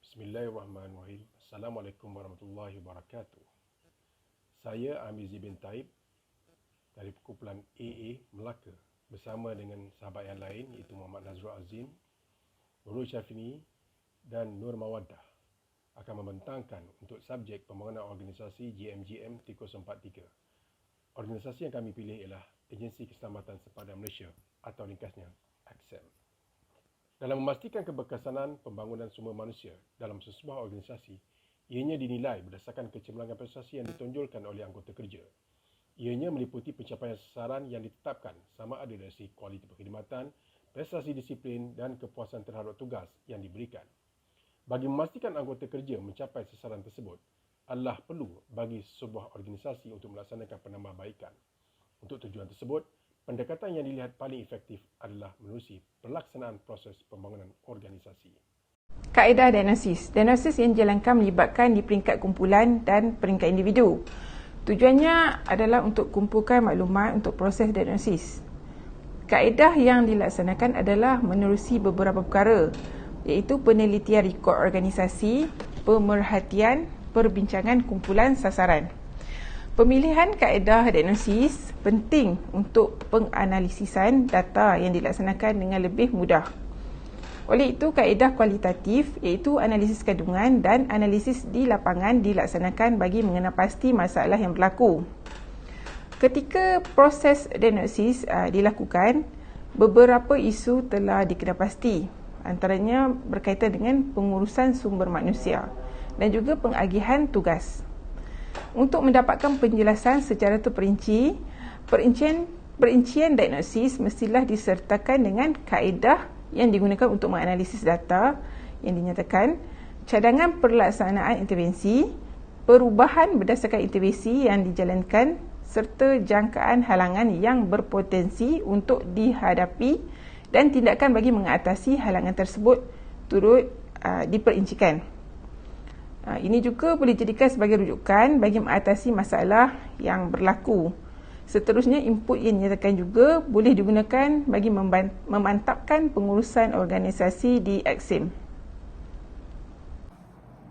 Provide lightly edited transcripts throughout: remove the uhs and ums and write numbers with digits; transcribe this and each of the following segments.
Bismillahirrahmanirrahim. Assalamualaikum warahmatullahi wabarakatuh. Saya Amizi bin Taib dari kumpulan AA Melaka bersama dengan sahabat yang lain iaitu Muhammad Nazrul Azim, Nurul Syafini dan Nur Mawaddah akan membentangkan untuk subjek pembangunan organisasi GMGM 343. Organisasi yang kami pilih ialah Agensi Keselamatan Sepadan Malaysia atau ringkasnya AKSEM. Dalam memastikan keberkesanan pembangunan sumber manusia dalam sesebuah organisasi, ianya dinilai berdasarkan kecemerlangan prestasi yang ditonjolkan oleh anggota kerja. Ianya meliputi pencapaian sasaran yang ditetapkan sama ada dari segi kualiti perkhidmatan, prestasi disiplin dan kepuasan terhadap tugas yang diberikan. Bagi memastikan anggota kerja mencapai sasaran tersebut, adalah perlu bagi sebuah organisasi untuk melaksanakan penambahbaikan. Untuk tujuan tersebut, pendekatan yang dilihat paling efektif adalah menerusi pelaksanaan proses pembangunan organisasi. Kaedah diagnosis. Diagnosis yang dijalankan melibatkan di peringkat kumpulan dan peringkat individu. Tujuannya adalah untuk kumpulkan maklumat untuk proses diagnosis. Kaedah yang dilaksanakan adalah menerusi beberapa perkara, iaitu penelitian rekod organisasi, pemerhatian, perbincangan kumpulan sasaran. Pemilihan kaedah diagnosis penting untuk penganalisisan data yang dilaksanakan dengan lebih mudah. Oleh itu, kaedah kualitatif iaitu analisis kandungan dan analisis di lapangan dilaksanakan bagi mengenal pasti masalah yang berlaku. Ketika proses diagnosis dilakukan, beberapa isu telah dikenal pasti, antaranya berkaitan dengan pengurusan sumber manusia dan juga pengagihan tugas. Untuk mendapatkan penjelasan secara terperinci, perincian diagnosis mestilah disertakan dengan kaedah yang digunakan untuk menganalisis data yang dinyatakan, cadangan pelaksanaan intervensi, perubahan berdasarkan intervensi yang dijalankan serta jangkaan halangan yang berpotensi untuk dihadapi dan tindakan bagi mengatasi halangan tersebut turut diperincikan. Ini juga boleh dijadikan sebagai rujukan bagi mengatasi masalah yang berlaku. Seterusnya, input yang dinyatakan juga boleh digunakan bagi memantapkan pengurusan organisasi di AKSEM.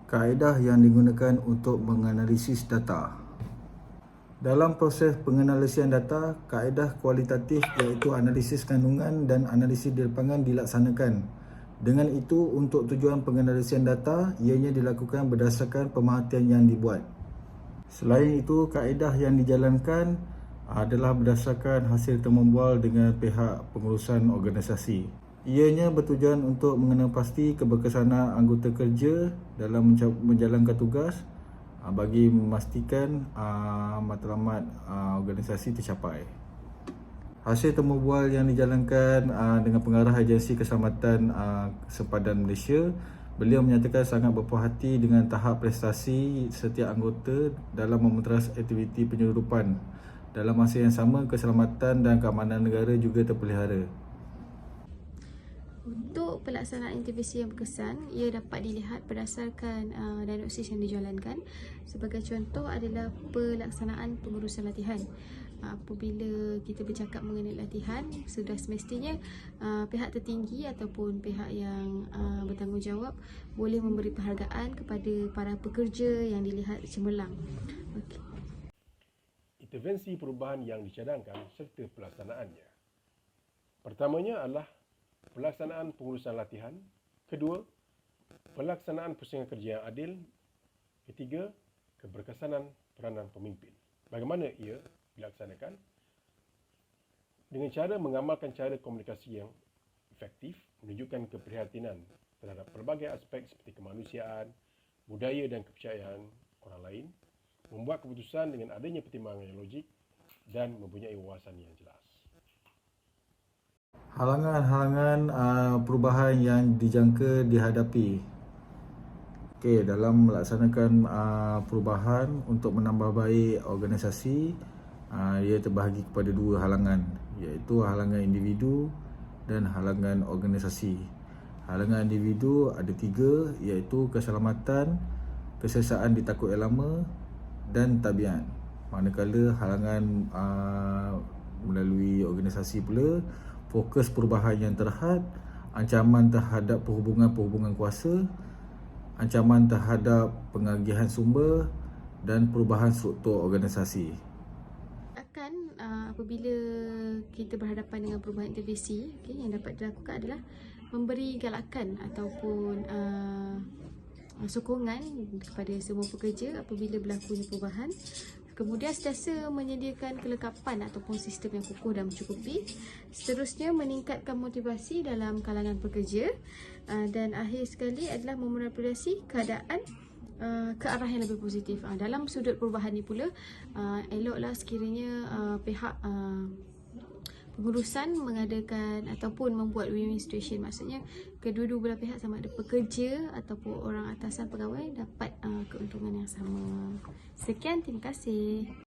Kaedah yang digunakan untuk menganalisis data. Dalam proses penganalisian data, kaedah kualitatif iaitu analisis kandungan dan analisis di lapangan dilaksanakan. Dengan itu, untuk tujuan penganalisian data, ianya dilakukan berdasarkan pemerhatian yang dibuat. Selain itu, kaedah yang dijalankan adalah berdasarkan hasil temubual dengan pihak pengurusan organisasi. Ianya bertujuan untuk mengenal pasti keberkesanan anggota kerja dalam menjalankan tugas bagi memastikan matlamat organisasi tercapai. Hasil temubual yang dijalankan dengan pengarah Agensi Keselamatan Sepadan Malaysia, beliau menyatakan sangat berpuas hati dengan tahap prestasi setiap anggota dalam memeteras aktiviti penyeludupan. Dalam masa yang sama, keselamatan dan keamanan negara juga terpelihara. Untuk pelaksanaan intervensi yang berkesan, ia dapat dilihat berdasarkan diagnosis yang dijalankan. Sebagai contoh adalah pelaksanaan pengurusan latihan. Apabila kita bercakap mengenai latihan, sudah semestinya pihak tertinggi ataupun pihak yang bertanggungjawab boleh memberi penghargaan kepada para pekerja yang dilihat cemerlang. Okay. Intervensi perubahan yang dicadangkan serta pelaksanaannya. Pertamanya adalah pelaksanaan pengurusan latihan. Kedua, pelaksanaan pusingan kerja yang adil. Ketiga, keberkesanan peranan pemimpin. Bagaimana ia dilaksanakan? Dengan cara mengamalkan cara komunikasi yang efektif, menunjukkan keprihatinan terhadap pelbagai aspek seperti kemanusiaan, budaya dan kepercayaan orang lain, membuat keputusan dengan adanya pertimbangan yang logik dan mempunyai wawasan yang jelas. Halangan-halangan perubahan yang dijangka dihadapi. Dalam melaksanakan perubahan untuk menambah baik organisasi, ia terbahagi kepada dua halangan, iaitu halangan individu dan halangan organisasi. Halangan individu ada tiga, iaitu keselamatan, kesesaan ditakut yang lama dan tabiat. Manakala halangan melalui organisasi pula, fokus perubahan yang terhad, ancaman terhadap perhubungan kuasa, ancaman terhadap pengagihan sumber dan perubahan struktur organisasi. Apabila kita berhadapan dengan perubahan intervensi, yang dapat dilakukan adalah memberi galakan ataupun sokongan kepada semua pekerja apabila berlakunya perubahan. Kemudian sentiasa menyediakan kelengkapan ataupun sistem yang kukuh dan mencukupi. Seterusnya meningkatkan motivasi dalam kalangan pekerja. Dan akhir sekali adalah memanipulasi keadaan ke arah yang lebih positif. Dalam sudut perubahan ni pula, eloklah sekiranya pihak pengurusan mengadakan ataupun membuat win-win situation. Maksudnya kedua-dua belah pihak, sama ada pekerja ataupun orang atasan pegawai, dapat keuntungan yang sama. Sekian, terima kasih.